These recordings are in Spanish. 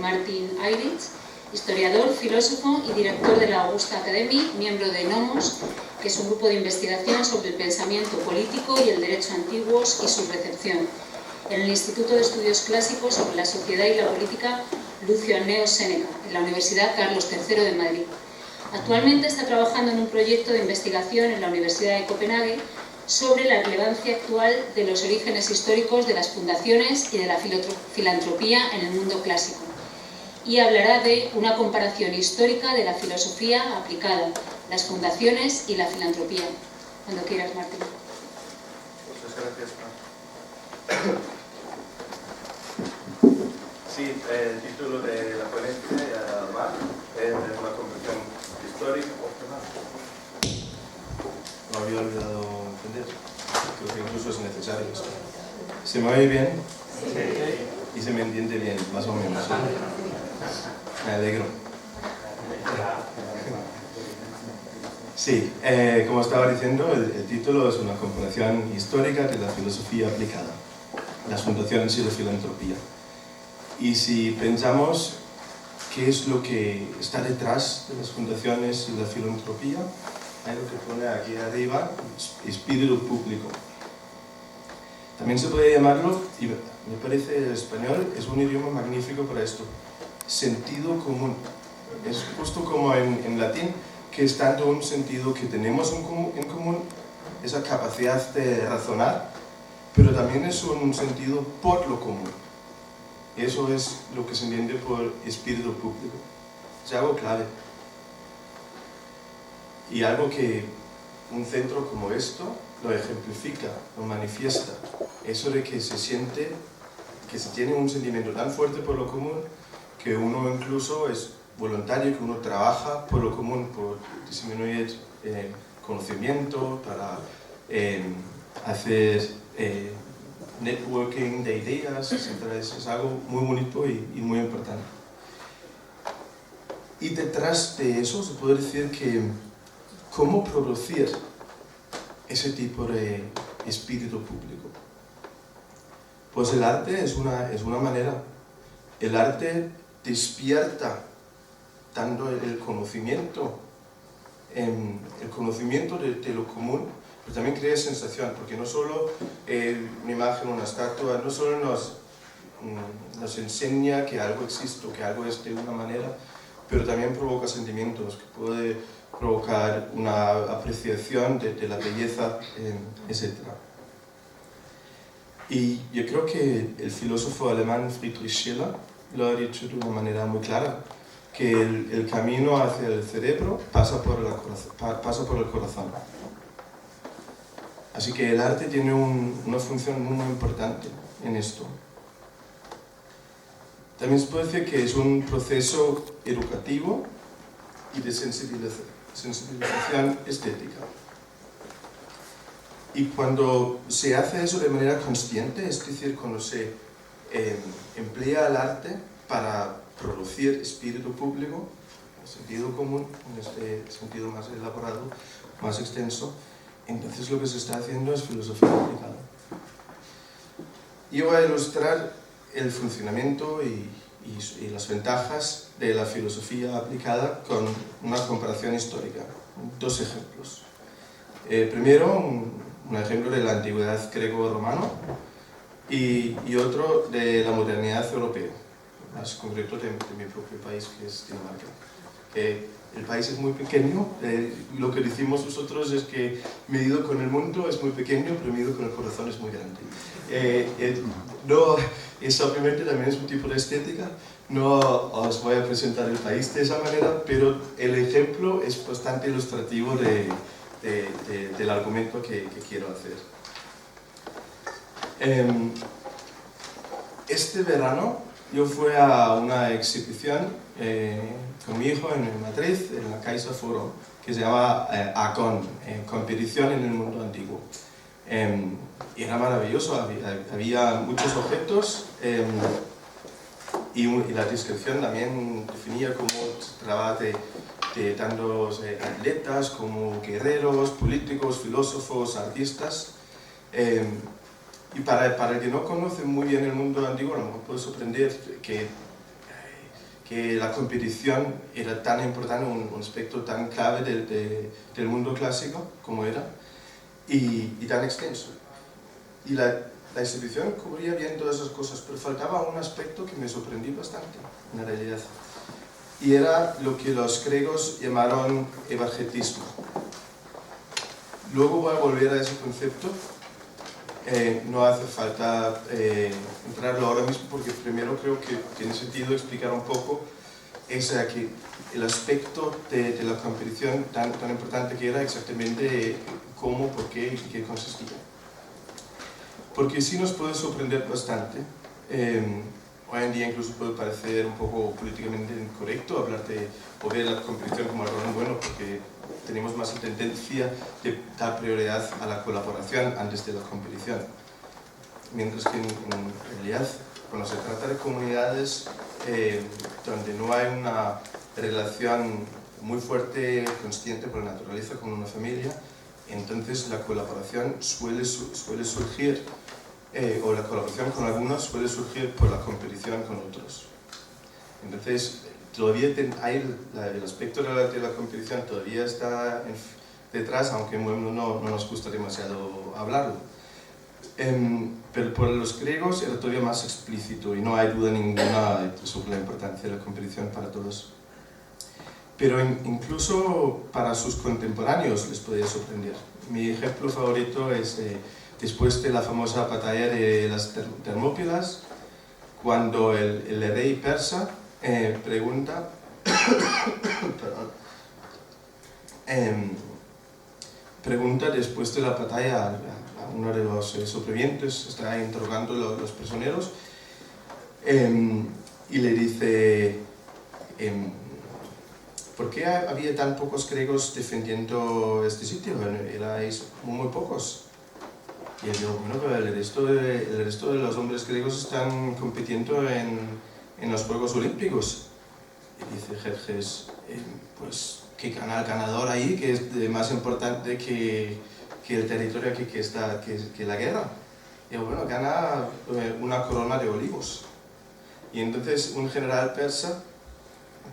Martin Ayrich, historiador, filósofo y director de la Augusta Academy, miembro de Nomos, que es un grupo de investigación sobre el pensamiento político y el derecho antiguos y su recepción, en el Instituto de Estudios Clásicos sobre la Sociedad y la Política Lucio Anneo Séneca, en la Universidad Carlos III de Madrid. Actualmente está trabajando en un proyecto de investigación en la Universidad de Copenhague sobre la relevancia actual de los orígenes históricos de las fundaciones y de la filantropía en el mundo clásico. Y hablará de una comparación histórica de la filosofía aplicada, las fundaciones y la filantropía. Cuando quieras, Martín. Muchas gracias, Mar. Sí, el título de la ponencia ya va, es una comparación histórica. No había olvidado entender. Creo que incluso es necesario esto. ¿Se me oye bien? Sí. Y se me entiende bien, más o menos. ¿Sí? Me alegro. Sí, como estaba diciendo, el título es una comparación histórica de la filosofía aplicada, las fundaciones y la filantropía. Y si pensamos qué es lo que está detrás de las fundaciones y la filantropía, hay lo que pone aquí arriba, espíritu público. También se puede llamarlo, y me parece el español es un idioma magnífico para esto, sentido común. Es justo como en latín, que es tanto un sentido que tenemos en común, esa capacidad de razonar, pero también es un sentido por lo común. Eso es lo que se entiende por espíritu público. Es algo clave. Y algo que un centro como esto lo ejemplifica, lo manifiesta. Eso de que se siente, que se tiene un sentimiento tan fuerte por lo común, que uno incluso es voluntario, que uno trabaja por lo común, por disminuir conocimiento, para hacer networking de ideas, etc. Es algo muy bonito y muy importante. Y detrás de eso se puede decir que cómo producir ese tipo de espíritu público. Pues el arte es una manera. El arte despierta dando el conocimiento de lo común, pero también crea sensación, porque no solo una imagen, una estatua, no solo nos enseña que algo existe o que algo es de una manera, pero también provoca sentimientos, que puede provocar una apreciación de la belleza, etc. Y yo creo que el filósofo alemán Friedrich Schiller lo ha dicho de una manera muy clara, que el camino hacia el cerebro pasa por el corazón. Así que el arte tiene una función muy importante en esto. También se puede decir que es un proceso educativo y de sensibilización estética. Y cuando se hace eso de manera consciente, es decir, cuando se emplea el arte para producir espíritu público, sentido común, en este sentido más elaborado, más extenso, entonces lo que se está haciendo es filosofía aplicada. Yo voy a ilustrar el funcionamiento y las ventajas de la filosofía aplicada con una comparación histórica. Dos ejemplos. Primero, un ejemplo de la antigüedad greco-romana y otro de la modernidad europea, más concreto de mi propio país, que es Dinamarca. El país es muy pequeño, lo que decimos nosotros es que medido con el mundo es muy pequeño, pero medido con el corazón es muy grande. No, simplemente también es un tipo de estética, no os voy a presentar el país de esa manera, pero el ejemplo es bastante ilustrativo del argumento que quiero hacer. Este verano yo fui a una exhibición con mi hijo en Madrid, en la Caixa Forum, que se llama ACON, Competición en el Mundo Antiguo. Y era maravilloso, había muchos objetos y la descripción también definía cómo se trataba de tantos atletas como guerreros, políticos, filósofos, artistas. Y para el que no conoce muy bien el mundo antiguo, a lo mejor puede sorprender que que la competición era tan importante, un aspecto tan clave del mundo clásico como era, y tan extenso. Y la exhibición cubría bien todas esas cosas, pero faltaba un aspecto que me sorprendió bastante, en realidad. Y era lo que los griegos llamaron evargetismo. Luego voy a volver a ese concepto. No hace falta entrarlo ahora mismo, porque primero creo que tiene sentido explicar un poco que el aspecto de la competición tan importante que era, exactamente cómo, por qué y qué consistía. Porque sí nos puede sorprender bastante. Hoy en día incluso puede parecer un poco políticamente incorrecto hablar o ver la competición como algo bueno, porque tenemos más tendencia de dar prioridad a la colaboración antes de la competición. Mientras que en realidad, cuando se trata de comunidades donde no hay una relación muy fuerte, consciente por la naturaleza con una familia, entonces la colaboración suele surgir, o la colaboración con algunos suele surgir por la competición con otros. Entonces, todavía el aspecto de la competición todavía está detrás, aunque no nos gusta demasiado hablarlo. Pero por los griegos era todavía más explícito y no hay duda ninguna sobre la importancia de la competición para todos. Pero incluso para sus contemporáneos les podía sorprender. Mi ejemplo favorito es después de la famosa batalla de las Termópilas, cuando el rey persa pregunta pregunta después de la batalla a uno de los sobrevivientes, está interrogando a los prisioneros, y le dice ¿por qué había tan pocos griegos defendiendo este sitio? Erais muy pocos. Y él dijo, bueno, pero el resto de los hombres griegos están compitiendo en los Juegos Olímpicos. Y dice Jerjes, pues que gana el ganador ahí, que es más importante que el territorio que la guerra. Y bueno, gana una corona de olivos. Y entonces un general persa,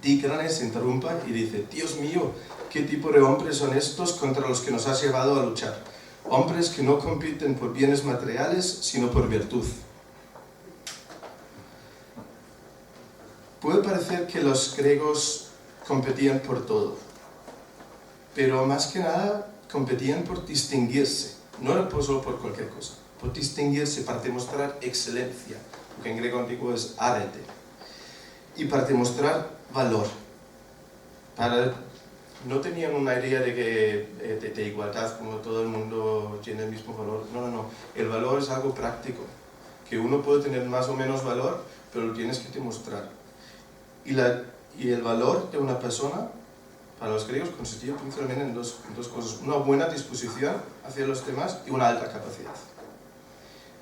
Tigranes, se interrumpe y dice, Dios mío, ¿qué tipo de hombres son estos contra los que nos has llevado a luchar? Hombres que no compiten por bienes materiales, sino por virtud. Puede parecer que los griegos competían por todo, pero más que nada competían por distinguirse, no era solo por cualquier cosa, por distinguirse, para demostrar excelencia, lo que en griego antiguo es arete, y para demostrar valor. No tenían una idea de igualdad, como todo el mundo tiene el mismo valor. No. El valor es algo práctico, que uno puede tener más o menos valor, pero lo tienes que demostrar. Y el valor de una persona, para los griegos, consistía principalmente en dos cosas. Una buena disposición hacia los demás y una alta capacidad.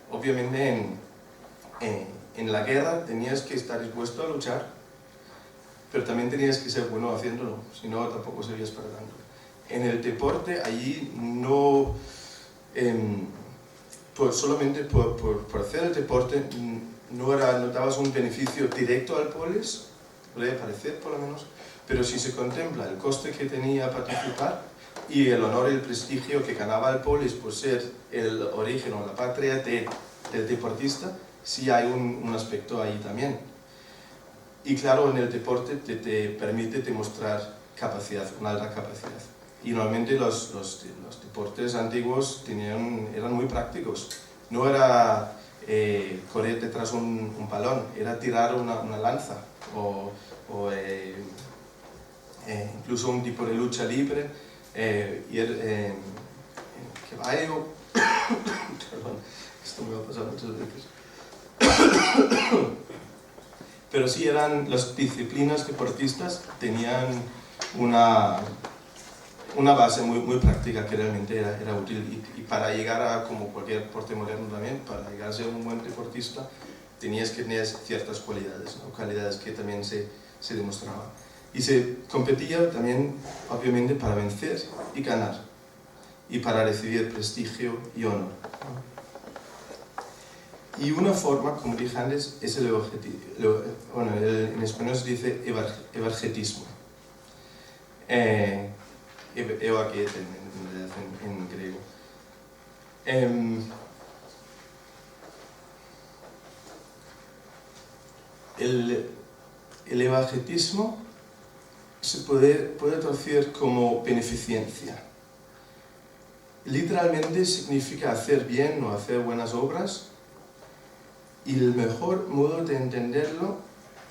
Obviamente en la guerra tenías que estar dispuesto a luchar, pero también tenías que ser bueno haciéndolo, si no tampoco serías para tanto. En el deporte, allí no, solamente por hacer el deporte no dabas un beneficio directo al polis, podría parecer por lo menos, pero si se contempla el coste que tenía participar y el honor y el prestigio que ganaba el polis por ser el origen o la patria del deportista, sí hay un aspecto ahí también. Y claro, en el deporte te permite demostrar capacidad, una alta capacidad. Y normalmente los deportes antiguos eran muy prácticos. No era correr detrás un balón, era tirar una lanza o incluso un tipo de lucha libre, ir en caballo. Perdón, esto me va a pasar muchas veces. Pero sí, las disciplinas deportistas tenían una base muy práctica que realmente era útil, y para llegar a, como cualquier deporte moderno también, para llegar a ser un buen deportista tenías que tener ciertas cualidades, ¿no? Cualidades que también se demostraban. Y se competía también, obviamente, para vencer y ganar, y para recibir prestigio y honor. Y una forma, como dije antes, es el bueno, en español se dice evargetismo. Euaketen en griego. El evargetismo se puede traducir como beneficencia. Literalmente significa hacer bien o hacer buenas obras, y el mejor modo de entenderlo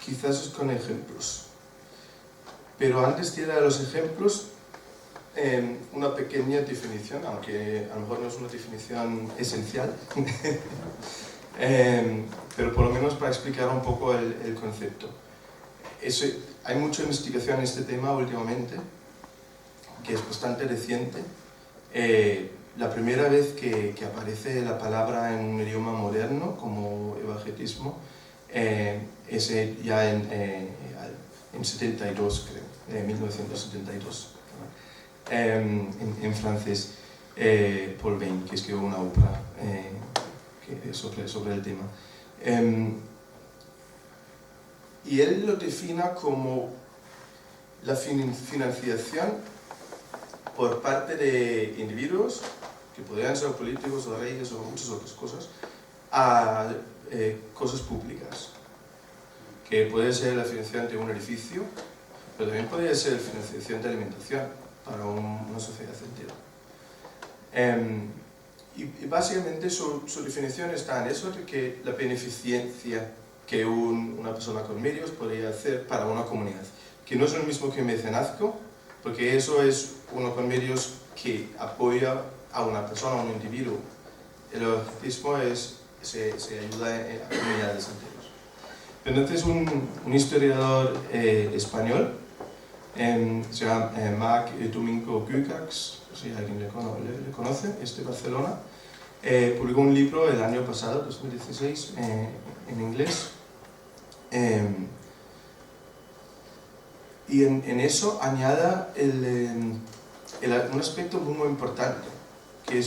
quizás es con ejemplos. Pero antes de ir a los ejemplos, una pequeña definición, aunque a lo mejor no es una definición esencial, pero por lo menos para explicar un poco el concepto. Hay mucha investigación en este tema últimamente, que es bastante reciente. La primera vez que aparece la palabra en un idioma moderno, como evangelismo, es ya en 72, creo, 1972, en francés, Paul Bain, que escribió una obra sobre el tema. Y él lo define como la financiación por parte de individuos, que podrían ser políticos o reyes o muchas otras cosas, a cosas públicas, que puede ser la financiación de un edificio, pero también podría ser la financiación de alimentación para una sociedad entera. Y básicamente su definición está en eso, de que la beneficencia que una persona con medios podría hacer para una comunidad, que no es lo mismo que mecenazgo, porque eso es uno con medios que apoya a una persona, a un individuo. El evangelismo se ayuda a comunidades enteras. Entonces un historiador español, se llama Marc Domingo Cucax, si alguien le conoce, es de Barcelona, publicó un libro el año pasado, 2016, en inglés, y en eso añada un aspecto muy importante, que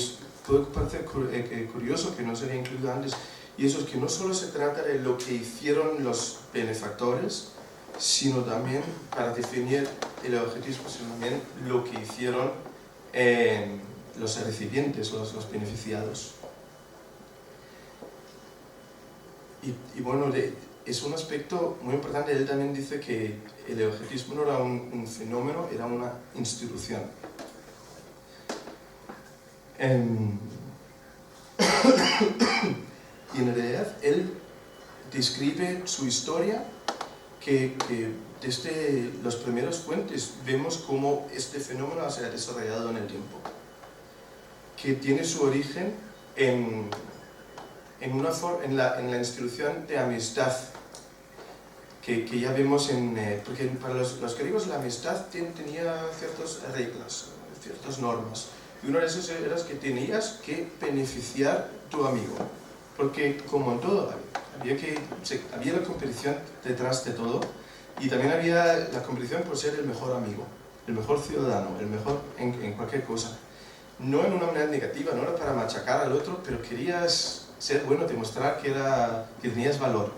puede parecer curioso, que no se había incluido antes, y eso es que no solo se trata de lo que hicieron los benefactores, sino también para definir el evangelismo, sino también lo que hicieron los recipientes, los beneficiados. Y bueno, es un aspecto muy importante. Él también dice que el evangelismo no era un fenómeno, era una institución. Y en realidad él describe su historia, que desde los primeros fuentes vemos cómo este fenómeno se ha desarrollado en el tiempo, que tiene su origen en la institución de amistad, que ya vemos porque para los griegos la amistad tenía ciertas reglas, ciertas normas, y una de esas era que tenías que beneficiar a tu amigo, porque como en todo había la competición detrás de todo, y también había la competición por ser el mejor amigo, el mejor ciudadano, el mejor en cualquier cosa. No en una manera negativa, no era para machacar al otro, pero querías ser bueno, demostrar que tenías valor.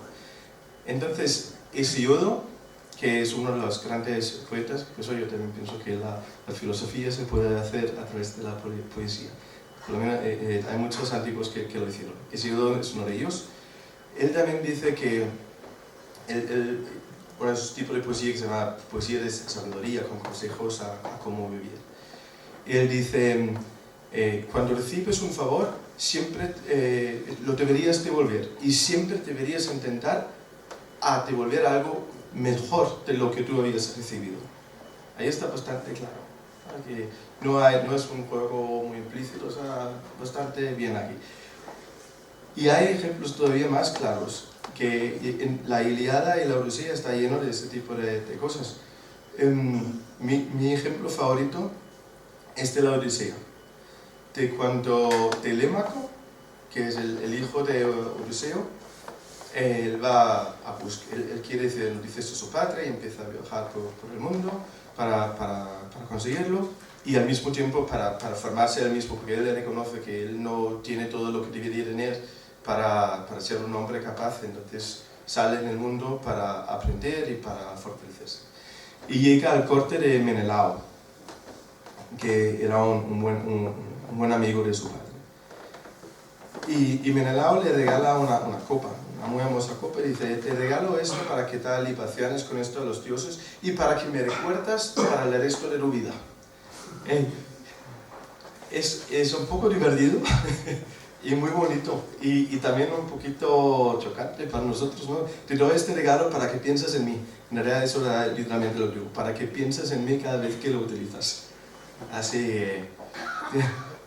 Entonces, Hesiodo, que es uno de los grandes poetas, por eso yo también pienso que la filosofía se puede hacer a través de la poesía. Por lo menos hay muchos antiguos que lo hicieron. Hesiodo es uno de ellos. Él también dice que bueno, es un tipo de poesía que se llama poesía de sabiduría, con consejos a cómo vivir. Y él dice, cuando recibes un favor, siempre lo deberías devolver, y siempre deberías intentar devolver algo mejor de lo que tú habías recibido. Ahí está bastante claro, que no es un juego muy implícito, o sea, bastante bien aquí. Y hay ejemplos todavía más claros, que en la Ilíada y la Odisea está lleno de ese tipo de cosas. Mi ejemplo favorito es de la Odisea, de cuando Telémaco, que es el hijo de Odiseo, él va a buscar, él quiere decir noticias de su patria y empieza a viajar por el mundo para conseguirlo, y al mismo tiempo para formarse él mismo, porque él reconoce que él no tiene todo lo que debería tener para ser un hombre capaz, entonces sale en el mundo para aprender y para fortalecerse. Y llega al corte de Menelao, que era un buen amigo de su padre. Y Menelao le regala una copa, una muy hermosa copa, y dice: te regalo esto para que te hagas libaciones con esto a los dioses y para que me recuerdas para el resto de tu vida. Es un poco divertido y muy bonito, y también un poquito chocante para nosotros, ¿no? Te doy este regalo para que pienses en mí. En realidad eso era literalmente lo que digo, para que pienses en mí cada vez que lo utilizas. Así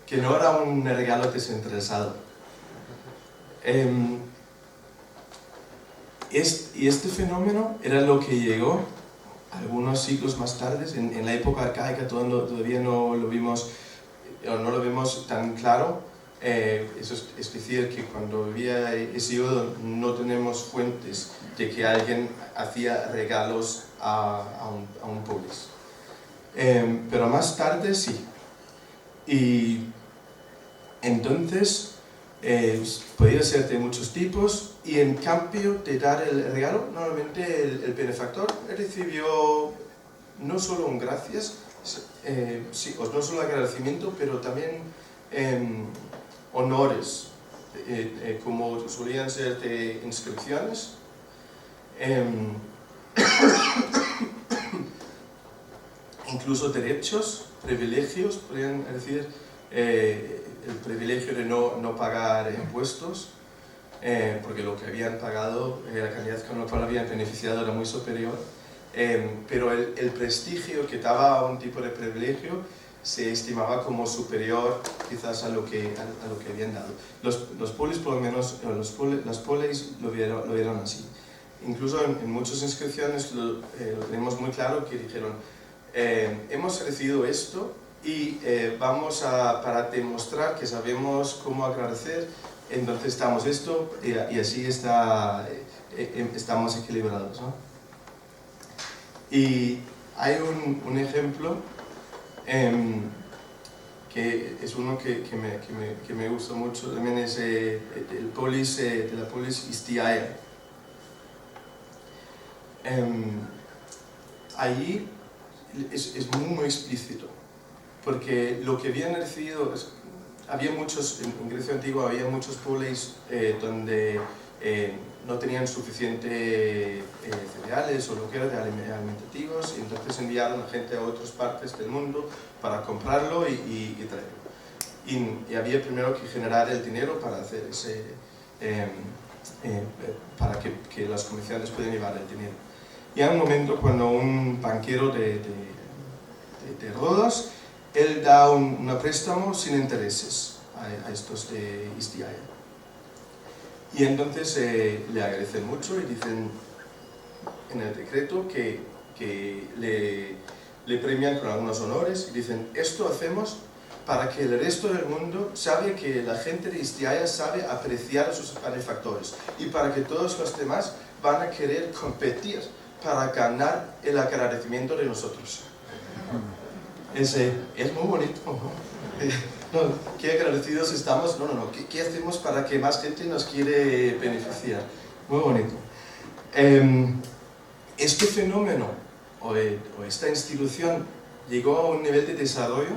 que no era un regalo desinteresado. Y este fenómeno era lo que llegó algunos siglos más tarde, en la época arcaica todavía no lo vimos tan claro. Es decir, que cuando vivía Hesíodo no tenemos fuentes de que alguien hacía regalos a un polis. Pero más tarde sí. Y entonces podía ser de muchos tipos, y en cambio de dar el regalo, normalmente el benefactor recibió no solo un gracias, no solo agradecimiento, pero también honores, como solían ser de inscripciones, incluso derechos, privilegios, podrían decir, el privilegio de no pagar impuestos, porque lo que habían pagado, la cantidad con la cual habían beneficiado era muy superior, pero el prestigio que daba un tipo de privilegio se estimaba como superior quizás a lo que habían dado. Los polis, por lo menos, las polis lo vieron así. Incluso en muchas inscripciones lo tenemos muy claro, que dijeron: hemos recibido esto, y para demostrar que sabemos cómo agradecer, entonces damos esto, y así estamos equilibrados, ¿no? Y hay un ejemplo que es uno que me gusta mucho, también es de la polis Istiaia. Allí es muy explícito, porque lo que habían recibido, había muchos, en Grecia antigua había muchos polis donde no tenían suficiente cereales o lo que era de alimentativos, y entonces enviaron a gente a otras partes del mundo para comprarlo y traerlo. Y había primero que generar el dinero para hacer para que los comerciantes puedan llevar el dinero. Y hay un momento cuando un banquero de Rodas, él da un préstamo sin intereses a estos de Istiaia. Y entonces le agradecen mucho y dicen en el decreto que le premian con algunos honores, y dicen: esto hacemos para que el resto del mundo sabe que la gente de Istiaia sabe apreciar a sus benefactores, y para que todos los demás van a querer competir para ganar el agradecimiento de nosotros. Es muy bonito, ¿no? Qué agradecidos estamos, ¿qué hacemos para que más gente nos quiere beneficiar? Muy bonito. Este fenómeno o esta institución llegó a un nivel de desarrollo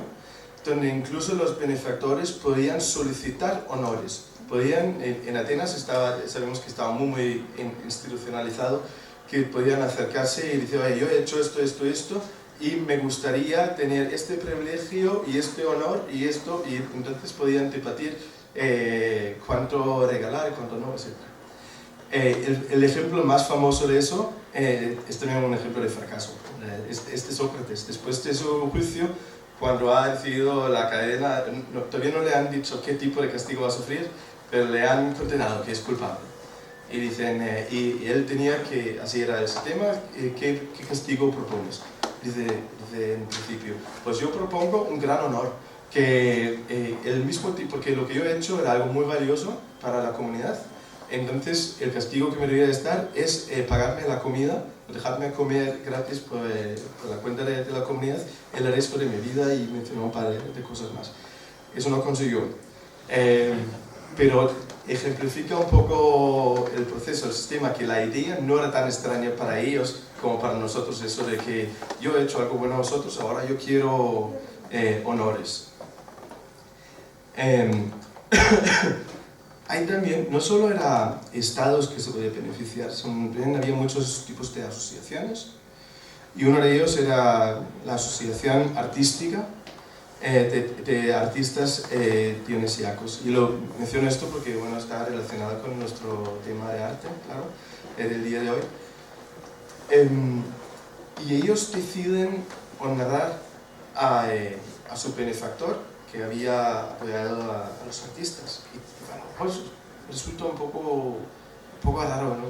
donde incluso los benefactores podían solicitar honores. En Atenas sabemos que estaba muy institucionalizado, que podían acercarse y decir: oye, yo he hecho esto, y me gustaría tener este privilegio y este honor y esto, y entonces podían debatir cuánto regalar y cuánto no, etc. El ejemplo más famoso de eso es también un ejemplo de fracaso. Sócrates, después de su juicio, cuando ha decidido la cadena, todavía no le han dicho qué tipo de castigo va a sufrir, pero le han condenado que es culpable. Y dicen, y él tenía que, así era ese tema, ¿qué castigo propones? Dice en principio: pues yo propongo un gran honor, que el mismo tipo, que lo que yo he hecho era algo muy valioso para la comunidad, entonces el castigo que me debería estar es pagarme la comida, dejarme comer gratis por la cuenta de la comunidad el resto de mi vida, y mencionó un par de cosas más. Eso no consiguió. Pero ejemplifica un poco el proceso, el sistema, que la idea no era tan extraña para ellos como para nosotros, eso de que yo he hecho algo bueno a vosotros, ahora yo quiero honores. Hay también, no solo eran estados que se podían beneficiar, también había muchos tipos de asociaciones, y uno de ellos era la Asociación Artística de Artistas Dionisíacos. Y lo menciono esto porque bueno, está relacionado con nuestro tema de arte, claro, del día de hoy. Y ellos deciden honrar a su benefactor, que había apoyado a los artistas. Y bueno, pues resulta un poco raro, ¿no?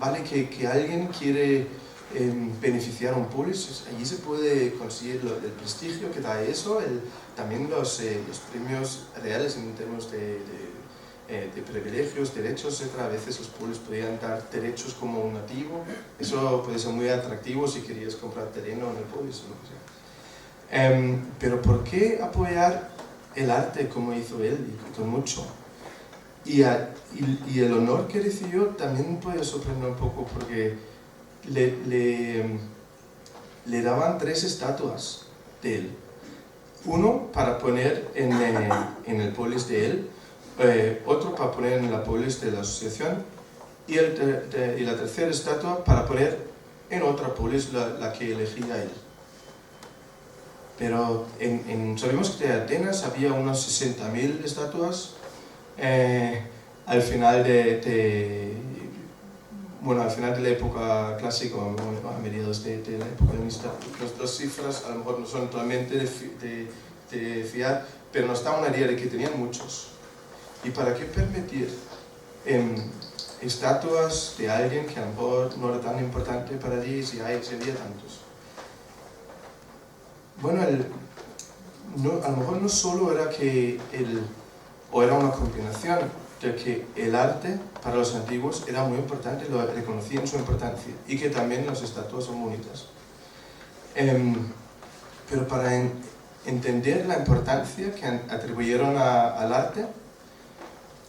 Vale que alguien quiere beneficiar a un pulis, allí se puede conseguir el prestigio que da eso, también los premios reales en términos de privilegios, derechos, etc. A veces los pulis podían dar derechos como un nativo, eso puede ser muy atractivo si querías comprar terreno en el pulis o lo que sea. Pero ¿por qué apoyar el arte como hizo él y con mucho? Y el honor que recibió también puede sorprender un poco porque le daban 3 estatuas de él. Uno para poner en el polis de él, otro para poner en la polis de la asociación y la tercera estatua para poner en otra polis, la que elegía él. Pero sabemos que en Atenas había unas 60.000 estatuas al final al final de la época clásica, a mediados de la época helenística. Las cifras a lo mejor no son totalmente de fiar, pero nos da una idea de que tenían muchos. ¿Y para qué permitir estatuas de alguien que a lo mejor no era tan importante para ti si había tantos? Bueno, a lo mejor no solo era o era una combinación de que el arte para los antiguos era muy importante, lo reconocían su importancia, y que también las estatuas son bonitas. Pero para entender la importancia que atribuyeron al arte,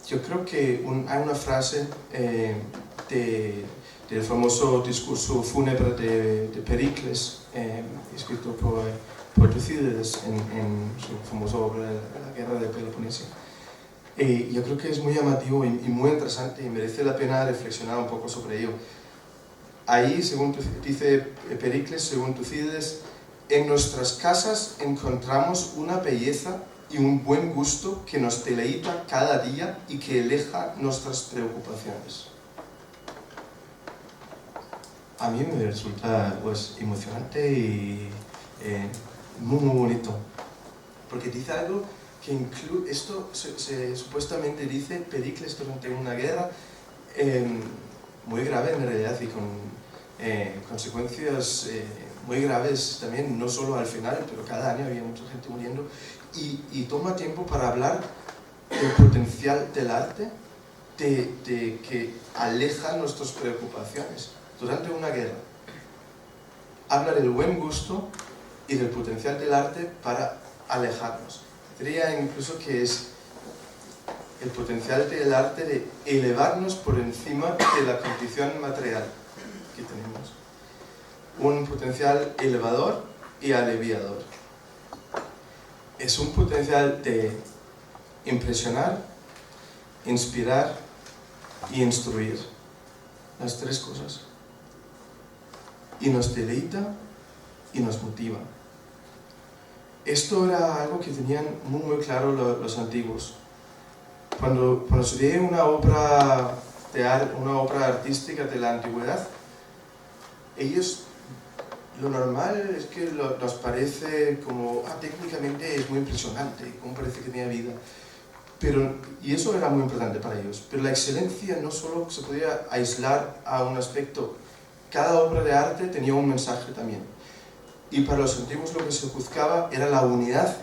yo creo que hay una frase del famoso discurso fúnebre de Pericles, escrito por Tucídides en su famosa obra La guerra de Peloponeso. Yo creo que es muy llamativo y muy interesante y merece la pena reflexionar un poco sobre ello. Ahí, según dice Pericles, según Tucídides, en nuestras casas encontramos una belleza y un buen gusto que nos deleita cada día y que aleja nuestras preocupaciones. A mí me resulta pues, emocionante y muy bonito, porque dice algo que incluye, esto supuestamente dice Pericles durante una guerra muy grave en realidad y con consecuencias muy graves también, no solo al final, pero cada año había mucha gente muriendo, y toma tiempo para hablar del potencial del arte, de que aleja nuestras preocupaciones durante una guerra. Habla del buen gusto y del potencial del arte para alejarnos. Diría incluso que es el potencial del arte de elevarnos por encima de la condición material que tenemos. Un potencial elevador y aliviador. Es un potencial de impresionar, inspirar y instruir. Las 3 cosas. Y nos deleita y nos motiva. Esto era algo que tenían muy claro los antiguos. Cuando se ve una obra artística de la antigüedad, ellos, lo normal es que nos parece como, técnicamente es muy impresionante, como parece que tenía vida. Y eso era muy importante para ellos. Pero la excelencia no solo se podía aislar a un aspecto. Cada obra de arte tenía un mensaje también. Y para los antiguos lo que se buscaba era la unidad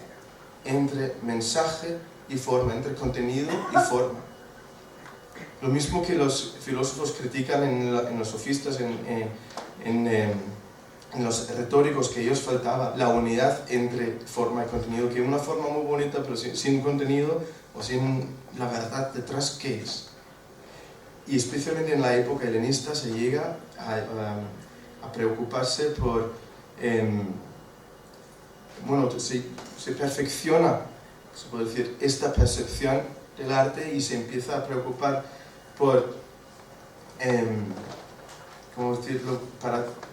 entre mensaje y forma, entre contenido y forma. Lo mismo que los filósofos critican en los sofistas, en en los retóricos que ellos faltaba la unidad entre forma y contenido, que una forma muy bonita pero sin contenido o sin la verdad detrás, ¿qué es? Y especialmente en la época helenista se llega a preocuparse por, bueno, se perfecciona, se puede decir, esta percepción del arte y se empieza a preocupar por, ¿cómo decirlo?,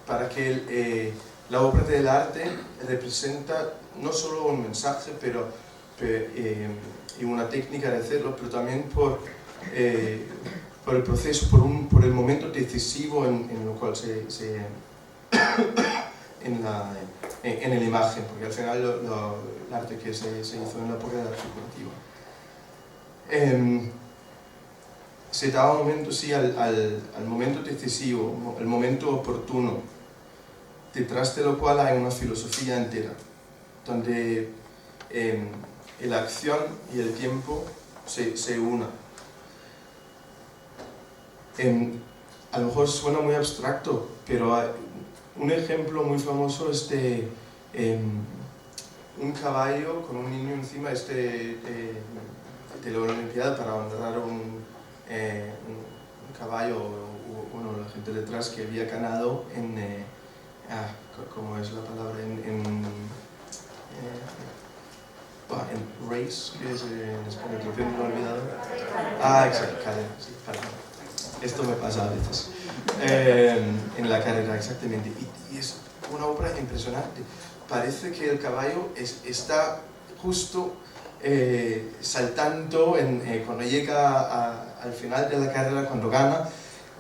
para que la obra del arte representa no solo un mensaje y una técnica de hacerlo, pero también por el proceso, por el momento decisivo en lo cual en la imagen, porque al final el arte que se hizo en la época de la arte figurativa se daba un momento, sí, al momento decisivo, el momento oportuno, detrás de lo cual hay una filosofía entera, donde la acción y el tiempo se unan. A lo mejor suena muy abstracto, pero hay un ejemplo muy famoso es de un caballo con un niño encima de la Olimpiada para honrar un caballo o bueno, la gente detrás que había ganado ¿cómo es la palabra? En race, que es en español, te lo he olvidado. Exacto, carrera, sí, perdón. Esto me pasa a veces. En la carrera, exactamente. Y es una obra impresionante. Parece que el caballo está justo saltando cuando llega al final de la carrera, cuando gana,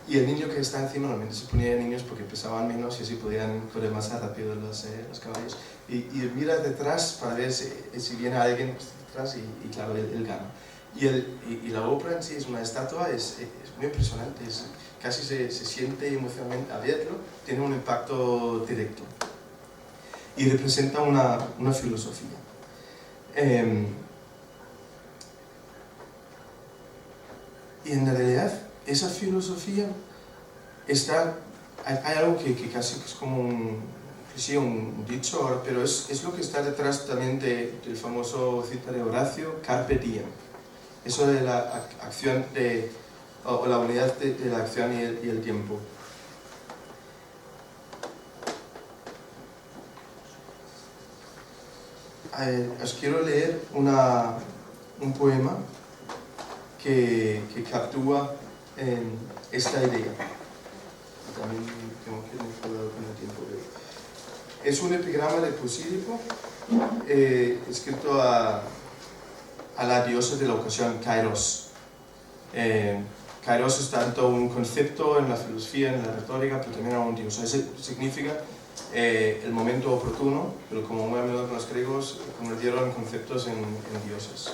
y el niño que está encima, normalmente se ponía niños porque pesaban menos y así podían correr más rápido los caballos, y mira detrás para ver si viene alguien detrás y claro, él gana. Y la obra en sí es una estatua, es muy impresionante, casi se siente emocionalmente a verlo, tiene un impacto directo y representa una filosofía. Y en realidad esa filosofía hay algo que casi es como un dicho, pero es lo que está detrás también del famoso cita de Horacio, Carpe Diem. Eso de la acción o la unidad de la acción y el tiempo. Os quiero leer un poema que captúa esta idea. También tengo que tener cuidado con el tiempo. Es un epigrama de Posílico escrito a la diosa de la ocasión, Kairos. Kairos es tanto un concepto en la filosofía, en la retórica, pero también un dios. Eso significa el momento oportuno, pero como muy a menudo con los griegos convirtieron conceptos en dioses.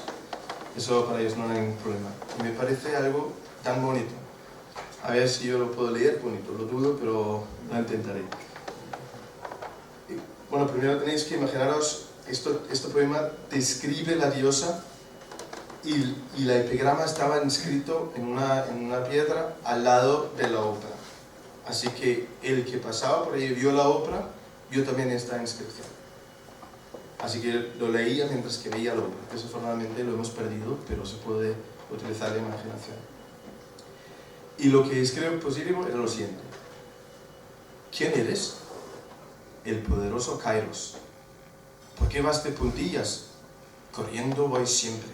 Eso para ellos no hay ningún problema. Y me parece algo tan bonito. A ver si yo lo puedo leer bonito, lo dudo, pero lo intentaré. Bueno, primero tenéis que imaginaros, este poema describe la diosa y el epigrama estaba inscrito en una piedra al lado de la ópera. Así que el que pasaba por ahí vio la ópera, vio también esta inscripción. Así que lo leía mientras que veía la ópera. Eso formalmente lo hemos perdido, pero se puede utilizar la imaginación. Y lo que escribe Posílico era lo siguiente. ¿Quién eres? El poderoso Kairos. ¿Por qué vas de puntillas? Corriendo voy siempre.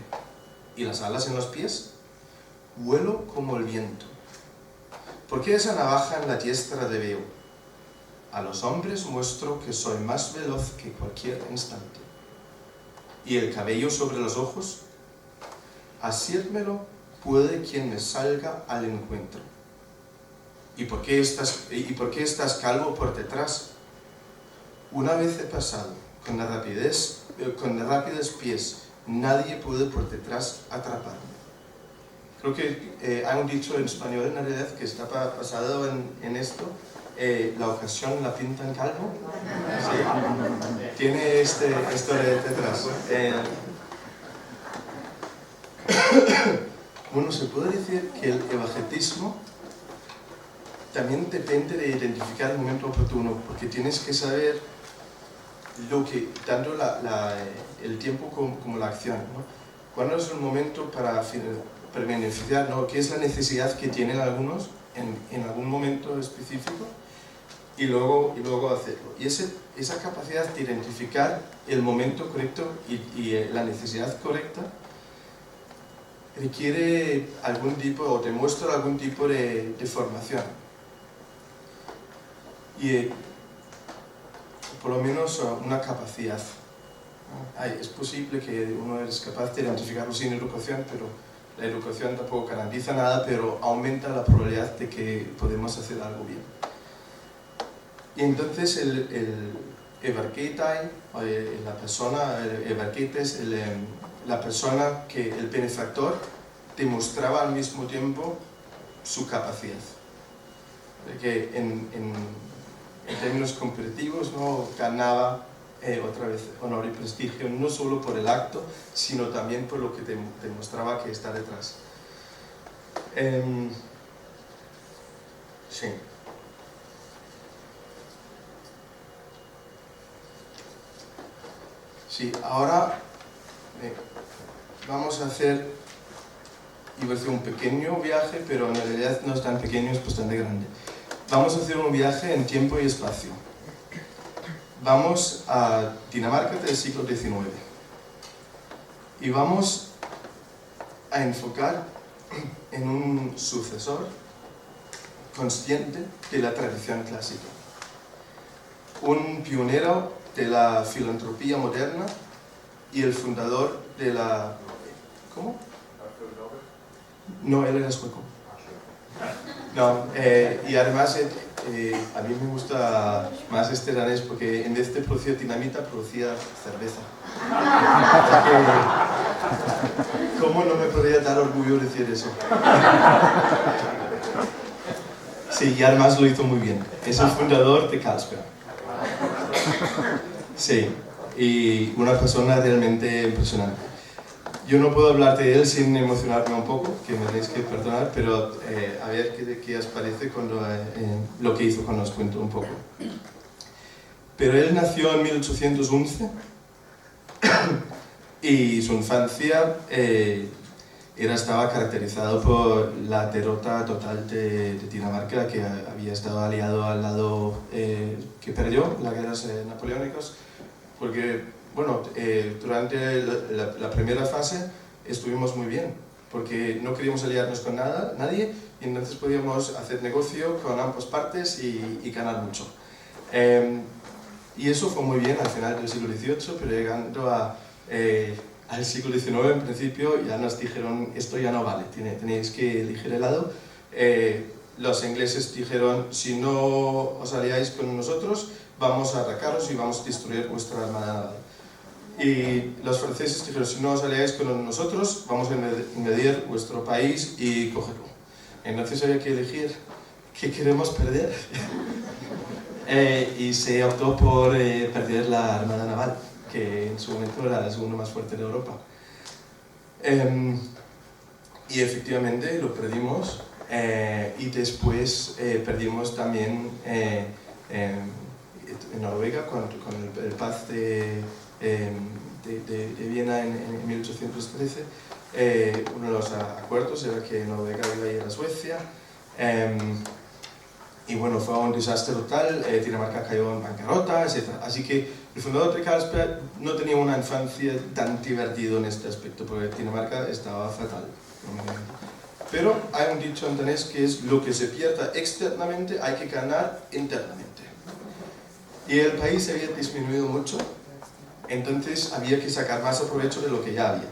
¿Y las alas en los pies? Vuelo como el viento. ¿Por qué esa navaja en la diestra te veo? A los hombres muestro que soy más veloz que cualquier instante. ¿Y el cabello sobre los ojos? Asírmelo puede quien me salga al encuentro. ¿Y por qué estás calvo por detrás? Una vez he pasado, con rápidos pies, nadie puede por detrás atraparme. Creo que hay un dicho en español en realidad que está basado en esto. La ocasión la pinta en calvo. ¿Sí? Tiene esto detrás. Bueno, se puede decir que el evagetismo también depende de identificar el momento oportuno, porque tienes que saber tanto el tiempo como la acción, ¿no? ¿Cuándo es el momento para beneficiar, ¿no? ¿Qué es la necesidad que tienen algunos en algún momento específico? Y luego hacerlo. Y esa capacidad de identificar el momento correcto y la necesidad correcta requiere algún tipo, o demuestra algún tipo de formación. Y por lo menos una capacidad. Es posible que uno es capaz de identificarlo sin educación, pero la educación tampoco garantiza nada, pero aumenta la probabilidad de que podemos hacer algo bien. Y entonces el Everketai, la persona, el Everkete es la persona que el benefactor demostraba al mismo tiempo su capacidad. Que en términos competitivos, ¿no? Ganaba otra vez honor y prestigio, no solo por el acto, sino también por lo que demostraba que está detrás. Sí. Sí, ahora vamos a hacer, iba a decir un pequeño viaje, pero en realidad no es tan pequeño, es bastante grande. Vamos a hacer un viaje en tiempo y espacio. Vamos a Dinamarca del siglo XIX y vamos a enfocar en un sucesor consciente de la tradición clásica, un pionero de la filantropía moderna y el fundador de la... ¿Cómo? No, él era sueco. No, y además a mí me gusta más este danés porque en vez de producir dinamita producía cerveza. ¿Cómo no me podría dar orgullo decir eso? Sí, y además lo hizo muy bien. Es el fundador de Carlsberg. Sí, y una persona realmente impresionante. Yo no puedo hablar de él sin emocionarme un poco, que me tenéis que perdonar, pero a ver qué os parece cuando lo que hizo cuando os cuento un poco. Pero él nació en 1811 y su infancia estaba caracterizado por la derrota total de Dinamarca, que había estado aliado al lado que perdió las guerras napoleónicas, porque bueno, durante la primera fase estuvimos muy bien, porque no queríamos aliarnos con nadie, y entonces podíamos hacer negocio con ambas partes y ganar mucho. Y eso fue muy bien al final del siglo XVIII, pero llegando al siglo XIX, en principio, ya nos dijeron, esto ya no vale, tenéis que elegir el lado. Los ingleses dijeron, si no os aliáis con nosotros, vamos a atacaros y vamos a destruir vuestra armada naval. Y los franceses dijeron, si no os aliáis con nosotros, vamos a invadir vuestro país y cogerlo. Entonces había que elegir qué queremos perder. Y se optó por perder la armada naval, que en su momento era la segunda más fuerte de Europa. Y efectivamente lo perdimos, y después perdimos también en Noruega con el paz de Viena en 1813. Uno de los acuerdos era que Noruega iba a ir a Suecia, y bueno, fue un desastre total. Dinamarca cayó en bancarrota, etc. Así que el fundador de Carlsberg no tenía una infancia tan divertida en este aspecto, porque Dinamarca estaba fatal. Pero hay un dicho en danés que es: lo que se pierda externamente hay que ganar internamente. Y el país había disminuido mucho, entonces había que sacar más provecho de lo que ya había.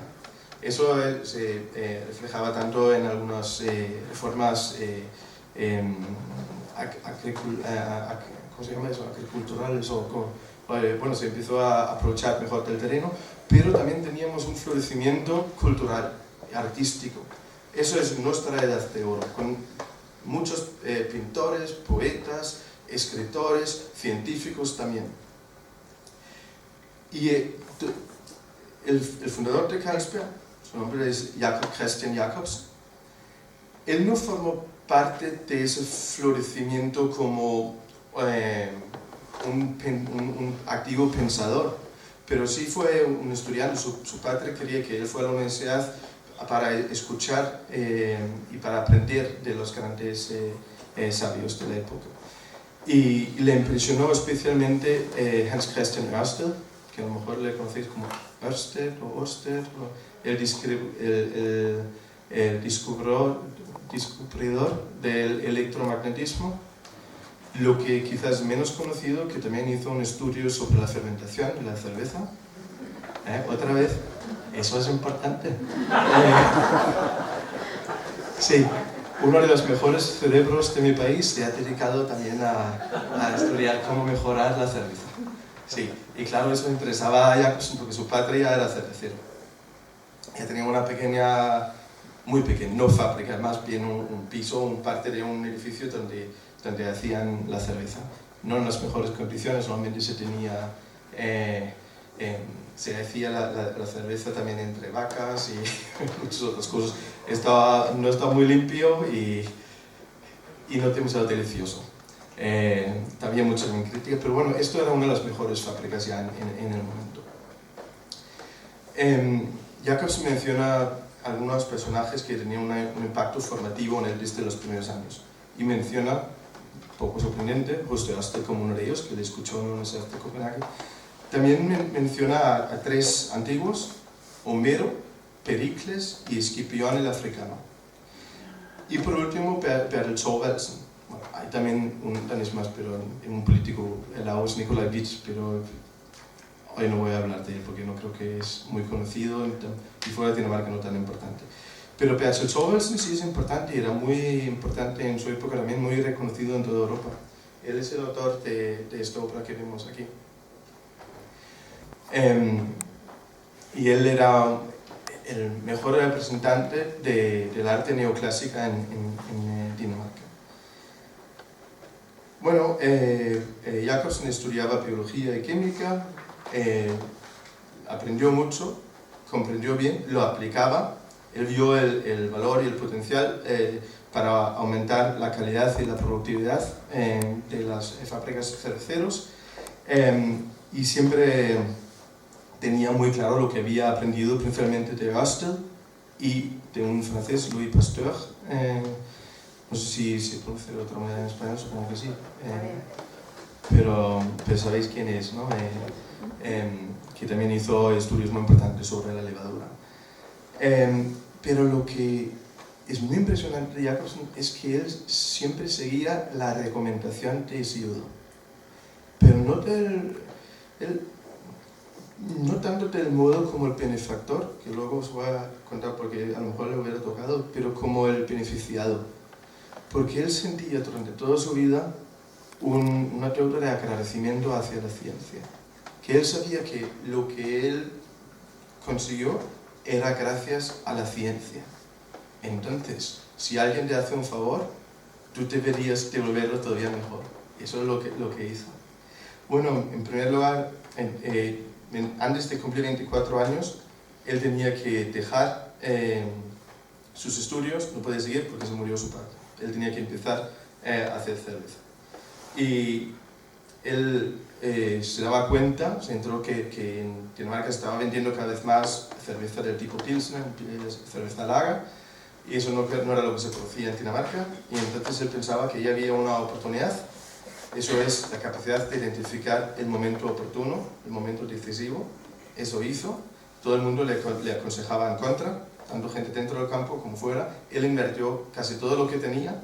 Eso se reflejaba tanto en algunas reformas ¿cómo se llama eso? Agriculturales, bueno, se empezó a aprovechar mejor del terreno, pero también teníamos un florecimiento cultural, artístico. Eso es nuestra edad de oro, con muchos pintores, poetas, escritores, científicos también. Y el fundador de Carlsberg, su nombre es Jacob Christian Jacobsen, él no formó parte de ese florecimiento como un activo pensador, pero sí fue un estudiante. Su padre quería que él fuera a la universidad para escuchar y para aprender de los grandes sabios de la época. Y le impresionó especialmente Hans Christian Ørsted, que a lo mejor le conocéis como Ørsted o Ørsted, el descubridor del electromagnetismo. Lo que quizás es menos conocido, que también hizo un estudio sobre la fermentación de la cerveza. Otra vez, eso es importante. Sí, uno de los mejores cerebros de mi país se ha dedicado también a estudiar cómo mejorar la cerveza. Sí, y claro, eso interesaba a Jacobsen porque su padre ya era cervecero. Ya tenía una pequeña, muy pequeña, no fábrica, más bien un piso, parte de un edificio donde hacían la cerveza. No en las mejores condiciones, normalmente se hacía la cerveza también entre vacas y muchas otras cosas. No estaba muy limpio y no demasiado delicioso. También mucha crítica, pero bueno, esto era una de las mejores fábricas ya en el momento. Jacobsen menciona algunos personajes que tenían un impacto formativo en él desde los primeros años. Y menciona, poco sorprendente, Justo Ørsted como uno de ellos, que le escuchó en la Universidad de Copenhague. También menciona a tres antiguos: Homero, Pericles y Escipión el africano. Y por último, Bertel Thorvaldsen. Bueno, hay también un danés más, pero un político, el Aarhus Nikolajevich, pero hoy no voy a hablar de él porque no creo que es muy conocido y fuera de Dinamarca no tan importante. Pero Bertel Thorvaldsen sí es importante y era muy importante en su época, también muy reconocido en toda Europa. Él es el autor de esta obra que vemos aquí. Y él era el mejor representante del arte neoclásica en Dinamarca. Bueno, Jacobsen estudiaba biología y química, aprendió mucho, comprendió bien, lo aplicaba. Él vio el valor y el potencial para aumentar la calidad y la productividad de las fábricas cerveceros, y siempre tenía muy claro lo que había aprendido principalmente de Ørsted y de un francés, Louis Pasteur. No sé si se pronuncia de otra manera en español, supongo que sí. Pero sabéis quién es, ¿no? Que también hizo estudios muy importantes sobre la levadura. Pero lo que es muy impresionante de Jacobsen es que él siempre seguía la recomendación de Isildur, pero no tanto del modo como el benefactor, que luego os voy a contar porque a lo mejor le hubiera tocado, pero como el beneficiado, porque él sentía durante toda su vida una deuda de agradecimiento hacia la ciencia, que él sabía que lo que él consiguió era gracias a la ciencia. Entonces, si alguien te hace un favor, tú deberías devolverlo todavía mejor. Eso es lo que hizo. Bueno, en primer lugar, antes de cumplir 24 años, él tenía que dejar sus estudios, no puede seguir porque se murió su padre. Él tenía que empezar a hacer cerveza. Y él se daba cuenta, se enteró que en Dinamarca estaba vendiendo cada vez más cerveza del tipo Pilsner, cerveza lager, y eso no era lo que se producía en Dinamarca, y entonces él pensaba que ya había una oportunidad. Eso es la capacidad de identificar el momento oportuno, el momento decisivo. Eso hizo. Todo el mundo le aconsejaba en contra, tanto gente dentro del campo como fuera. Él invirtió casi todo lo que tenía.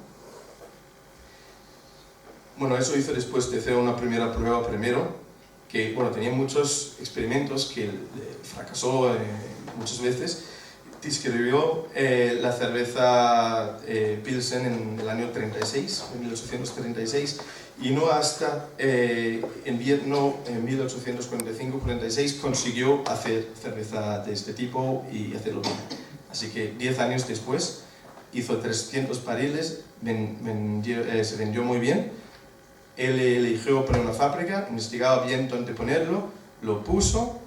Bueno, eso hizo después de hacer una primera prueba primero, que bueno, tenía muchos experimentos que fracasó muchas veces. Describió la cerveza Pilsen en el año 36, en 1836, y no hasta invierno en 1845-46 consiguió hacer cerveza de este tipo y hacerlo bien. Así que 10 años después hizo 300 barriles, se vendió muy bien. Él eligió poner una fábrica, investigaba bien dónde ponerlo, lo puso,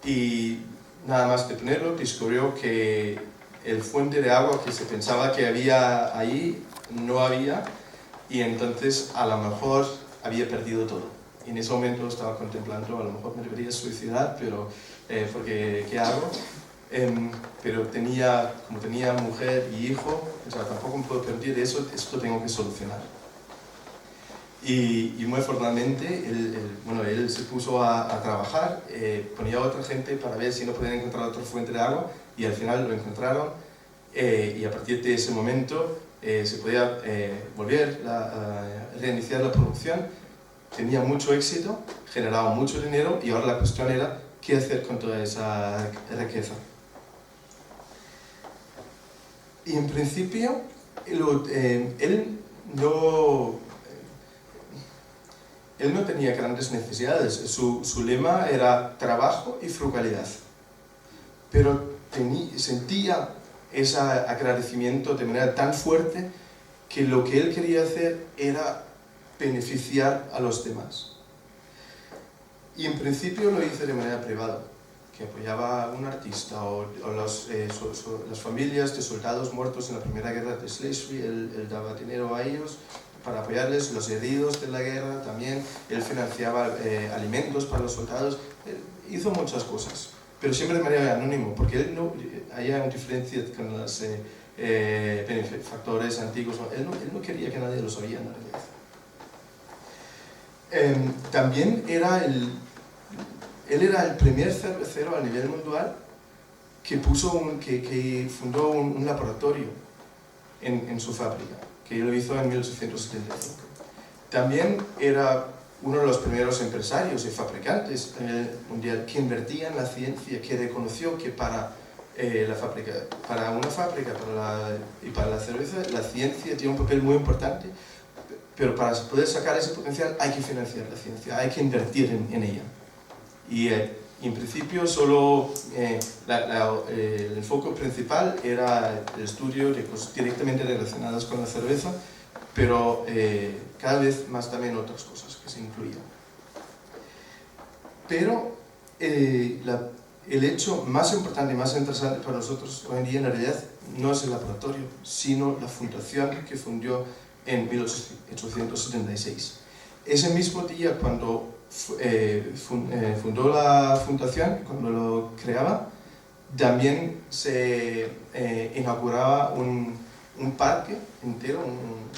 y nada más de ponerlo descubrió que el fuente de agua que se pensaba que había ahí, no había, y entonces a lo mejor había perdido todo. Y en ese momento estaba contemplando, a lo mejor me debería suicidar, pero porque ¿qué hago? Pero como tenía mujer y hijo, o sea, tampoco me puedo perder eso, esto tengo que solucionar. Y muy formalmente él se puso a trabajar, ponía a otra gente para ver si no podían encontrar otra fuente de agua, y al final lo encontraron, y a partir de ese momento se podía volver a reiniciar la producción. Tenía mucho éxito, generaba mucho dinero, y ahora la cuestión era qué hacer con toda esa riqueza. Y en principio él no tenía grandes necesidades. Su lema era trabajo y frugalidad, pero sentía ese agradecimiento de manera tan fuerte que lo que él quería hacer era beneficiar a los demás. Y en principio lo hice de manera privada, que apoyaba a un artista o las familias de soldados muertos en la Primera Guerra de Schleswig. Él daba dinero a ellos para apoyarles, los heridos de la guerra también. Él financiaba alimentos para los soldados. Él hizo muchas cosas, pero siempre de manera anónima, porque él no había una diferencia con los benefactores antiguos. Él no quería que nadie lo sabía en realidad. También él era el primer cervecero a nivel mundial que fundó un laboratorio en su fábrica, que lo hizo en 1875. También era uno de los primeros empresarios y fabricantes a nivel mundial que invertía en la ciencia, que reconoció que para una fábrica y para la cerveza, la ciencia tiene un papel muy importante, pero para poder sacar ese potencial hay que financiar la ciencia, hay que invertir en ella. Y en principio solo el enfoque principal era el estudio de cosas directamente relacionadas con la cerveza, pero cada vez más también otras cosas que se incluían. Pero el hecho más importante y más interesante para nosotros hoy en día en realidad no es el laboratorio, sino la fundación que fundó en 1876. Ese mismo día, cuando fundó la fundación, cuando lo creaba, también se inauguraba un parque entero, un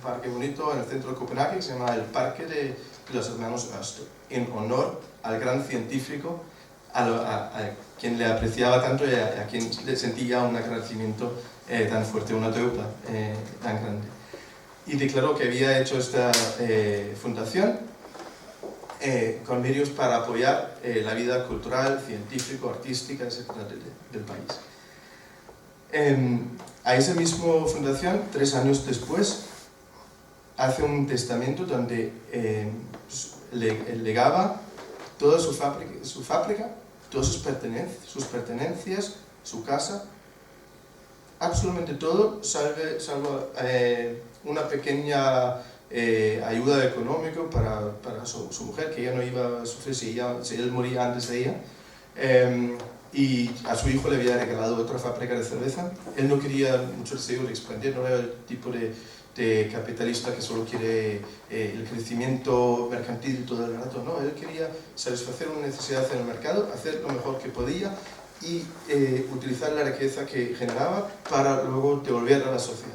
parque bonito en el centro de Copenhague, que se llama el Parque de los Hermanos Ørsted, en honor al gran científico, a quien le apreciaba tanto y a quien le sentía un agradecimiento tan fuerte, una deuda tan grande. Y declaró que había hecho esta fundación con medios para apoyar la vida cultural, científica, artística, etc. del país. A esa misma fundación, 3 años después, hace un testamento donde legaba toda su fábrica, todas sus pertenencias, su casa, absolutamente todo, salvo una pequeña ayuda económica para su mujer, que ella no iba a sufrir si él moría antes de ella, y a su hijo le había regalado otra fábrica de cerveza. Él no quería mucho deseo de expandir, no era el tipo de capitalista que solo quiere el crecimiento mercantil todo el rato, no, él quería satisfacer una necesidad en el mercado, hacer lo mejor que podía y utilizar la riqueza que generaba para luego devolver a la sociedad.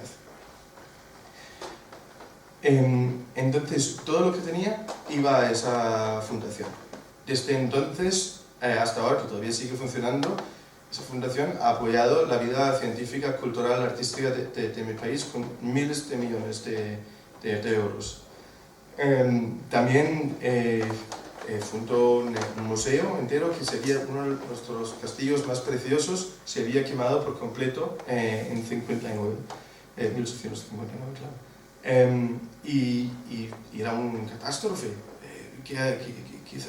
Entonces, todo lo que tenía iba a esa fundación. Desde entonces hasta ahora, que todavía sigue funcionando, esa fundación ha apoyado la vida científica, cultural, artística de mi país con miles de millones de euros. También fundó un museo entero que sería uno de nuestros castillos más preciosos, se había quemado por completo en 1859, claro. Y era un catástrofe. ¿Qué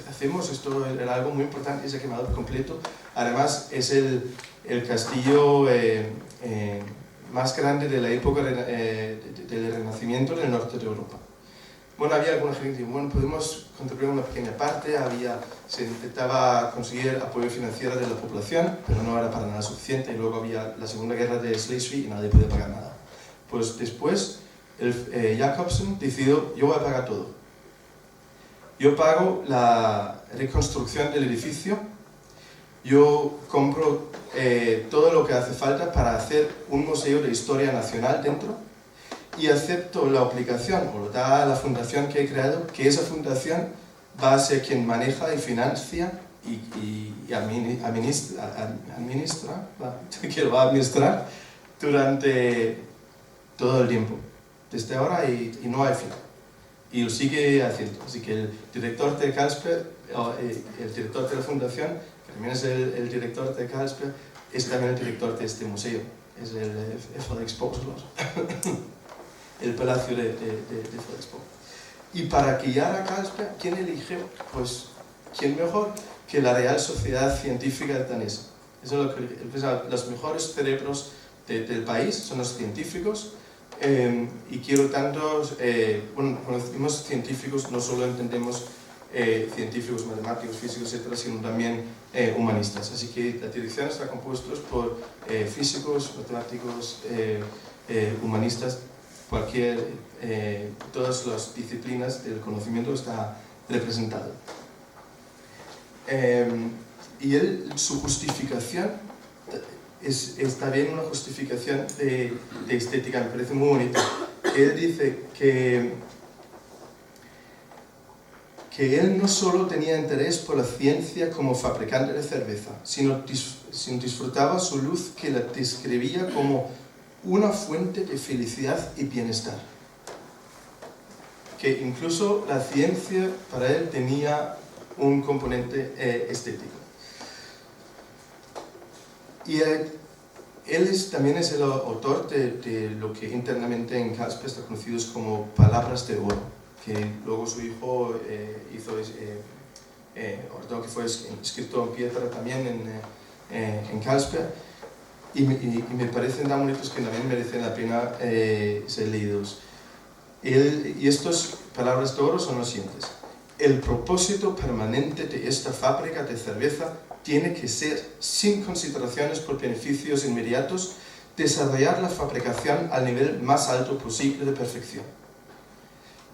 hacemos? Esto era algo muy importante y se ha quemado por completo. Además, es el castillo más grande de la época del Renacimiento en el norte de Europa. bueno, había alguna gente que dijo, bueno, podemos contribuir una pequeña parte, se intentaba conseguir apoyo financiero de la población, pero no era para nada suficiente, y luego había la Segunda Guerra de Schleswig y nadie podía pagar nada. Pues después, Jacobsen decidió, yo voy a pagar todo. Yo pago la reconstrucción del edificio, yo compro todo lo que hace falta para hacer un museo de historia nacional dentro, y acepto la obligación, o lo da la fundación que he creado, que esa fundación va a ser quien maneja y financia y administra, que lo va a administrar durante todo el tiempo, desde ahora y no hay final. Y lo sigue haciendo. Así que el director de Carlsberg, el director de la fundación, que también es el director de Carlsberg, es también el director de este museo, es el Volksexposlos. El palacio de Volksexpo. Y para guiar a Carlsberg, ¿quién eligió? Pues, ¿quién mejor que la Real Sociedad Científica Danesa? Eso es lo que, los mejores cerebros del país son los científicos, y quiero tanto, bueno, cuando decimos científicos no solo entendemos científicos, matemáticos, físicos, etcétera, sino también humanistas. Así que la dirección está compuesta por físicos, matemáticos, humanistas, todas las disciplinas del conocimiento está representado. Y su justificación es también una justificación de estética, me parece muy bonita. Él dice que él no solo tenía interés por la ciencia como fabricante de cerveza, sino disfrutaba su luz, que la describía como una fuente de felicidad y bienestar. Que incluso la ciencia para él tenía un componente estético. Y él también es el autor de lo que internamente en Carlsberg está conocido como palabras de oro, que luego su hijo hizo, que fue escrito en piedra también en Carlsberg. Y me parecen tan bonitos que también merecen la pena ser leídos. Y estas palabras de oro son las siguientes. El propósito permanente de esta fábrica de cerveza tiene que ser, sin consideraciones por beneficios inmediatos, desarrollar la fabricación al nivel más alto posible de perfección.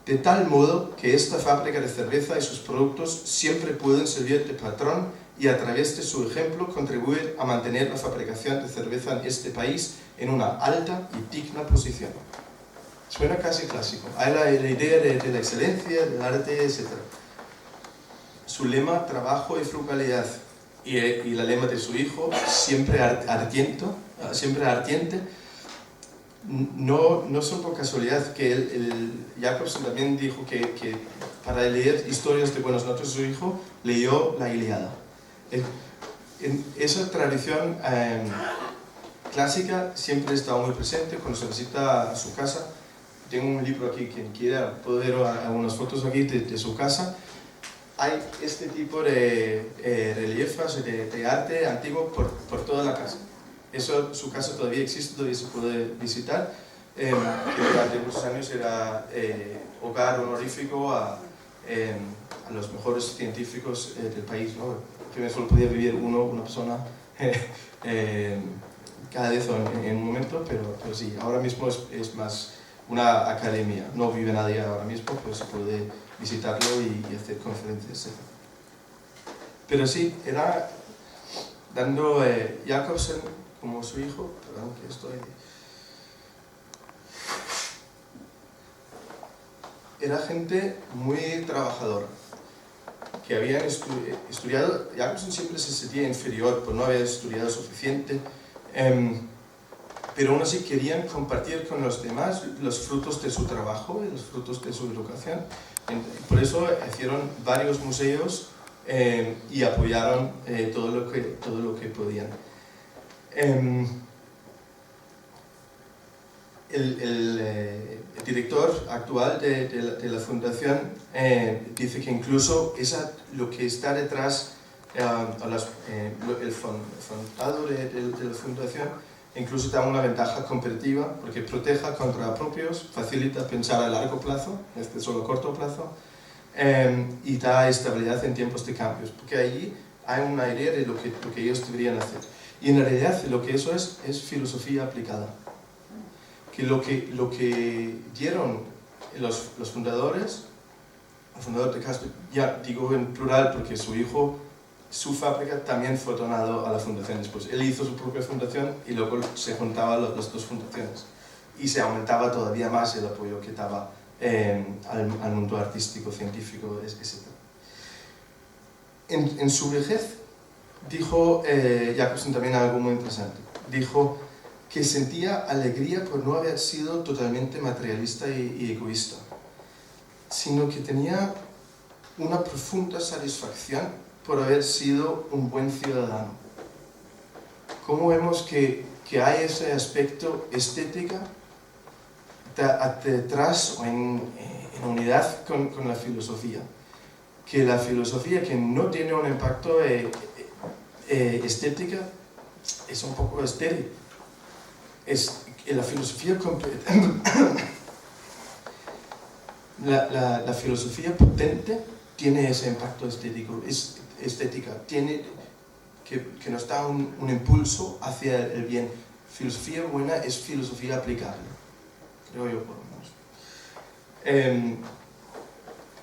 De tal modo que esta fábrica de cerveza y sus productos siempre pueden servir de patrón y a través de su ejemplo contribuir a mantener la fabricación de cerveza en este país en una alta y digna posición. Suena casi clásico. Hay la idea de la excelencia, del arte, etc. Su lema, trabajo y frugalidad, y la lema de su hijo, siempre ardiente, no son por casualidad que Jacobsen también dijo que para leer historias de buenas noches su hijo leyó la Ilíada. En esa tradición clásica siempre está muy presente cuando se visita a su casa. Tengo un libro aquí, quien quiera puede ver algunas fotos aquí de su casa. Hay este tipo de reliefes de arte antiguo por toda la casa. Su casa todavía existe, todavía se puede visitar. Que durante muchos años era hogar honorífico a los mejores científicos del país, ¿no? Primero solo podía vivir una persona cada vez en un momento, pero sí, ahora mismo es más una academia. No vive nadie ahora mismo, pero se puede visitarlo y hacer conferencias, etc. Pero sí, era dando Jacobsen como su hijo, perdón que estoy... Era gente muy trabajadora, que habían estudiado. Jacobsen siempre se sentía inferior por no haber estudiado suficiente, pero aún así querían compartir con los demás los frutos de su trabajo y los frutos de su educación. Por eso hicieron varios museos y apoyaron todo lo que podían. El director actual de la fundación dice que incluso lo que está detrás, el fundador de la fundación, incluso da una ventaja competitiva porque protege contra propios, facilita pensar a largo plazo, solo corto plazo, y da estabilidad en tiempos de cambios, porque allí hay una idea de lo que ellos deberían hacer. Y en realidad lo que eso es filosofía aplicada. Que lo que dieron los fundadores, el fundador de Castro, ya digo en plural porque su hijo, su fábrica también fue donado a la fundación después. Él hizo su propia fundación y luego se juntaban las dos fundaciones. Y se aumentaba todavía más el apoyo que daba al mundo artístico, científico, etc. En su vejez dijo Jacobsen también algo muy interesante. Dijo que sentía alegría por no haber sido totalmente materialista y egoísta, sino que tenía una profunda satisfacción por haber sido un buen ciudadano. ¿Cómo vemos que hay ese aspecto estética detrás o en unidad con la filosofía? Que la filosofía que no tiene un impacto estética es un poco estéril. La filosofía la filosofía potente tiene ese impacto estética, tiene que nos da un impulso hacia el bien. Filosofía buena es filosofía aplicable, creo yo por lo menos.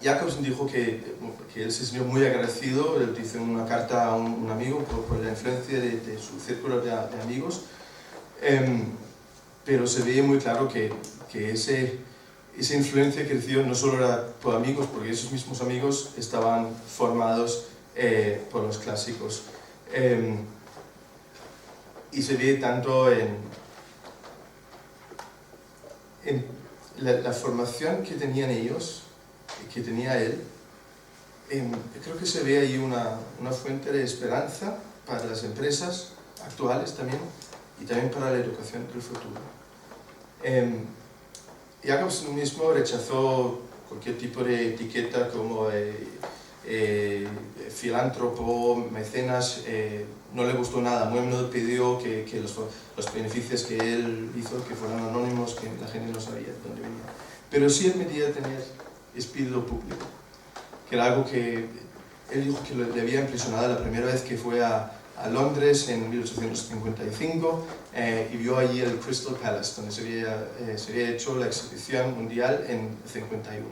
Jacobsen dijo que él se sintió muy agradecido, él dice en una carta a un amigo por la influencia de su círculo de amigos, pero se ve muy claro que esa influencia creció no solo era por amigos, porque esos mismos amigos estaban formados por los clásicos. Y se ve tanto en la formación que tenían ellos, que tenía él. Creo que se ve ahí una fuente de esperanza para las empresas actuales también, y también para la educación del futuro. Jacobsen mismo rechazó cualquier tipo de etiqueta como filántropo, mecenas, no le gustó nada. Muy a menudo pidió que los beneficios que él hizo que fueran anónimos, que la gente no sabía de dónde venía. Pero sí admitía tener espíritu público, que era algo que él dijo que le había impresionado la primera vez que fue a Londres en 1855 y vio allí el Crystal Palace, donde se había hecho la exhibición mundial en 51.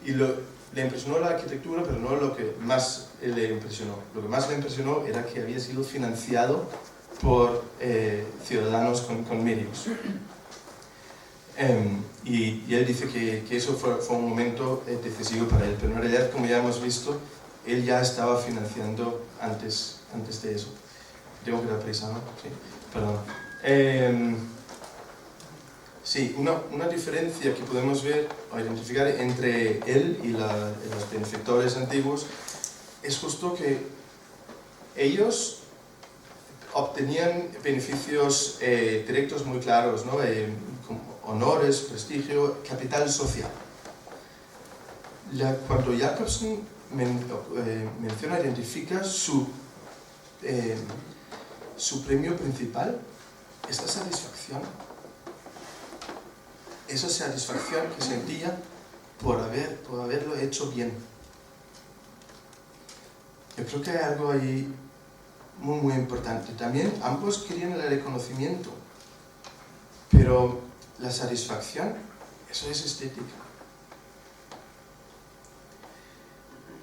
Y le impresionó la arquitectura, pero no lo que más le impresionó. Lo que más le impresionó era que había sido financiado por ciudadanos con medios. Y él dice que eso fue un momento decisivo para él, pero en realidad, como ya hemos visto, él ya estaba financiando antes de eso. Tengo que dar prisa, ¿no? Sí, perdón. Sí, una diferencia que podemos ver o identificar entre él y los benefactores antiguos es justo que ellos obtenían beneficios directos muy claros, ¿no? Como honores, prestigio, capital social. Cuando Jacobsen menciona, identifica su premio principal, esta satisfacción, esa satisfacción que sentía por haberlo hecho bien. Yo creo que hay algo ahí muy, muy importante. También ambos querían el reconocimiento, pero la satisfacción, eso es estética.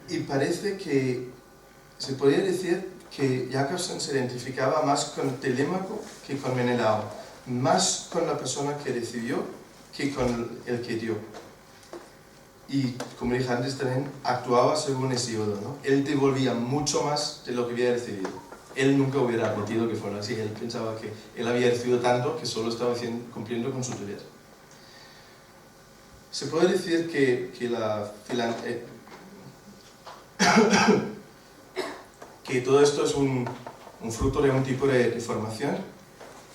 Y parece que se podría decir que Jacobsen se identificaba más con Telémaco que con Menelao, más con la persona que recibió que con el que dio. Y como dije antes también, actuaba según Hesíodo, ¿no? Él devolvía mucho más de lo que había recibido. Él nunca hubiera admitido que fuera así, él pensaba que él había recibido tanto que solo estaba cumpliendo con su deber. Se puede decir que que todo esto es un fruto de un tipo de formación.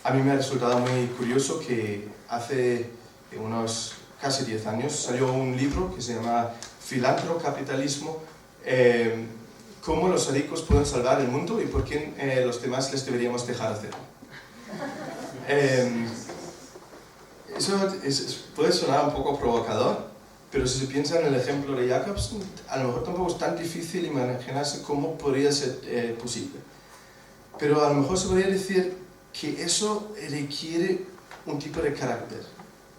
A mí me ha resultado muy curioso que hace unos casi 10 años salió un libro que se llama Filantrocapitalismo, cómo los ricos pueden salvar el mundo y por qué los demás les deberíamos dejar hacerlo. Puede sonar un poco provocador, pero si se piensa en el ejemplo de Jacobsen, a lo mejor tampoco es tan difícil imaginarse cómo podría ser posible. Pero a lo mejor se podría decir que eso requiere un tipo de carácter.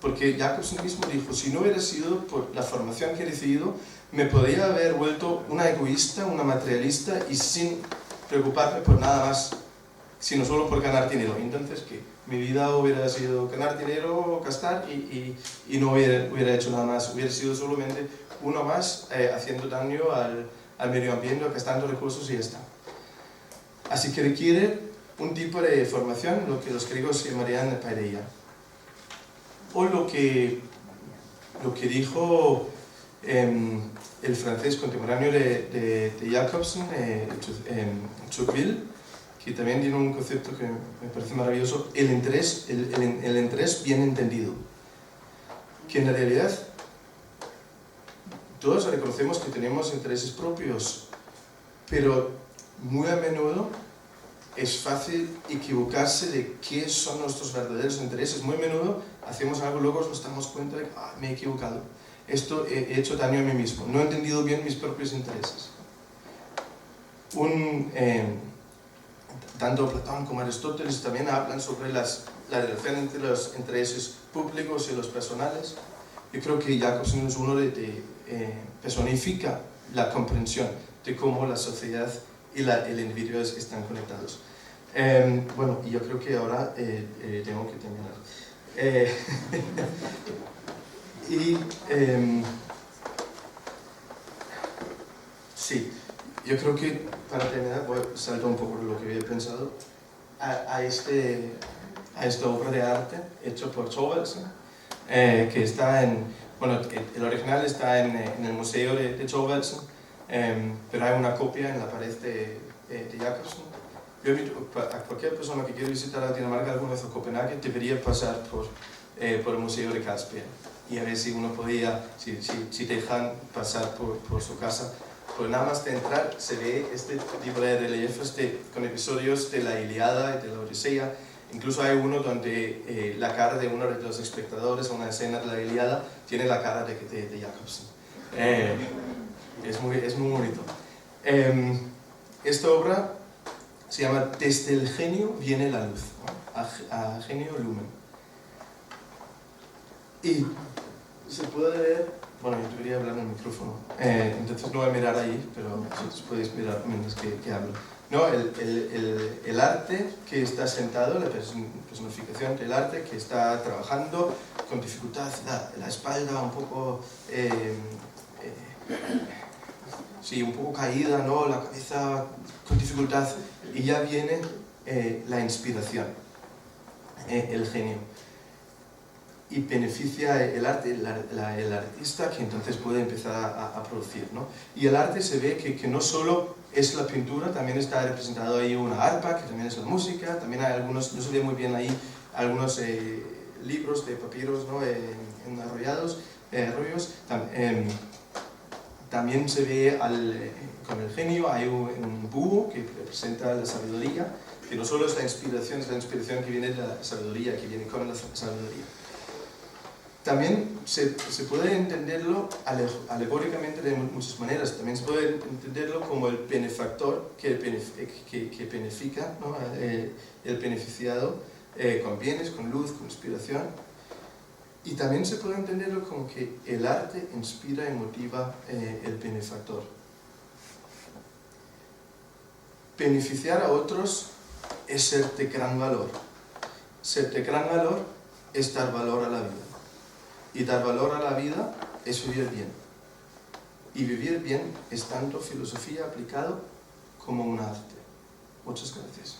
Porque Jacobsen mismo dijo, si no hubiera sido por la formación que he recibido, me podría haber vuelto una egoísta, una materialista y sin preocuparme por nada más, sino solo por ganar dinero. Entonces, ¿qué? Mi vida hubiera sido ganar dinero, gastar y no hubiera hecho nada más. Hubiera sido solamente uno más haciendo daño al medio ambiente, gastando recursos y ya está. Así que requiere un tipo de formación, lo que los griegos llamarían paideia. O lo que dijo el francés contemporáneo de Jacobsen, Tocqueville, que también tiene un concepto que me parece maravilloso, el interés bien entendido. Que en la realidad todos reconocemos que tenemos intereses propios, pero muy a menudo es fácil equivocarse de qué son nuestros verdaderos intereses. Muy a menudo hacemos algo, luego nos damos cuenta de que me he equivocado. Esto he hecho daño a mí mismo, no he entendido bien mis propios intereses. Tanto Platón como Aristóteles también hablan sobre la relación entre los intereses públicos y los personales. Yo creo que Jacobsen es uno de personifica la comprensión de cómo la sociedad y el individuo están conectados. Bueno, y yo creo que ahora tengo que terminar. Sí, yo creo que para terminar voy a saltar un poco de lo que había pensado a esta obra de arte hecha por Thorvaldsen, que está el original está en el museo de Thorvaldsen, pero hay una copia en la pared de Jacobsen. Yo invito a cualquier persona que quiera visitar a Dinamarca alguna vez o Copenhague, debería pasar por el museo de Caspia y a ver si uno podía, si dejan pasar por su casa. Pues nada más de entrar se ve este tipo de reliefes con episodios de la Ilíada y de la Odisea. Incluso hay uno donde la cara de uno de los espectadores, una escena de la Ilíada, tiene la cara de Jacobsen. Es muy bonito. Esta obra se llama Desde el genio viene la luz, ¿no? A genio lumen. Y se puede ver. Bueno, yo debería hablar en el micrófono, entonces no voy a mirar ahí, pero vosotros podéis mirar mientras que hablo. No, el arte que está sentado, la personificación del arte que está trabajando con dificultad, la espalda un poco, un poco caída, ¿no? La cabeza con dificultad, y ya viene la inspiración, el genio. Y beneficia el arte, el artista, que entonces puede empezar a producir, ¿no? Y el arte se ve que no solo es la pintura, también está representado ahí una arpa, que también es la música, también hay algunos, no se ve muy bien ahí, algunos libros de papiros, ¿no? Enrollos. También se ve con el genio, hay un búho que representa la sabiduría, que no solo es la inspiración que viene de la sabiduría, que viene con la sabiduría. También se puede entenderlo alegóricamente de muchas maneras. También se puede entenderlo como el benefactor que beneficia, ¿no? El beneficiado con bienes, con luz, con inspiración. Y también se puede entenderlo como que el arte inspira y motiva el benefactor. Beneficiar a otros es ser de gran valor. Ser de gran valor es dar valor a la vida. Y dar valor a la vida es vivir bien. Y vivir bien es tanto filosofía aplicado como un arte. Muchas gracias.